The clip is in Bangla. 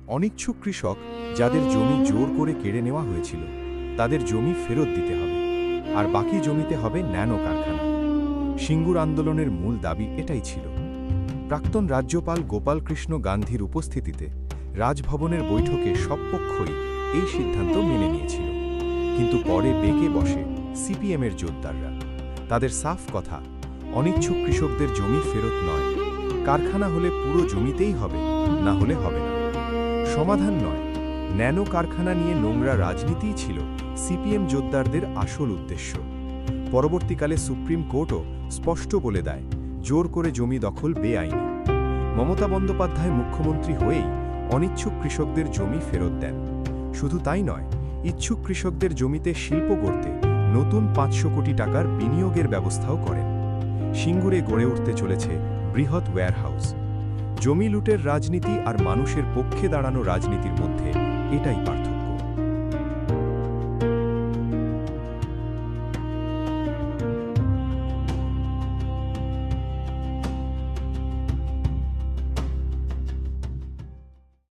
অনিচ্ছুক কৃষক যাদের জমি জোর করে কেড়ে নেওয়া হয়েছিল তাদের জমি ফেরত দিতে হবে, আর বাকি জমিতে হবে ন্যানো কারখানা। সিঙ্গুর আন্দোলনের মূল দাবি এটাই ছিল। প্রাক্তন রাজ্যপাল গোপালকৃষ্ণ গান্ধীর উপস্থিতিতে রাজভবনের বৈঠকে সব পক্ষই এই সিদ্ধান্ত মেনে নিয়েছিল। কিন্তু পরে বেঁকে বসে সিপিএমের জোরদাররা। তাদের সাফ কথা, অনিচ্ছুক কৃষকদের জমি ফেরত নয়, কারখানা হলে পুরো জমিতেই হবে, না হলে হবে না। সমাধান নয়, ন্যানো কারখানা নিয়ে নোংরা রাজনীতিই ছিল সিপিএম জোরদারদের আসল উদ্দেশ্য। পরবর্তীকালে সুপ্রিম কোর্টও স্পষ্ট বলে দেয়, জোর করে জমি দখল বেআইনি। মমতা বন্দ্যোপাধ্যায় মুখ্যমন্ত্রী হয়েই অনিচ্ছুক কৃষকদের জমি ফেরত দেন। শুধু তাই নয়, ইচ্ছুক কৃষকদের জমিতে শিল্প গড়তে নতুন 500 কোটি টাকার বিনিয়োগের ব্যবস্থাও করেন। সিঙ্গুরে গড়ে উঠতে চলেছে বৃহৎ ওয়্যারহাউস। জমি লুটের রাজনীতি আর মানুষের পক্ষে দাঁড়ানো রাজনীতির মধ্যে এটাই পার্থক্য।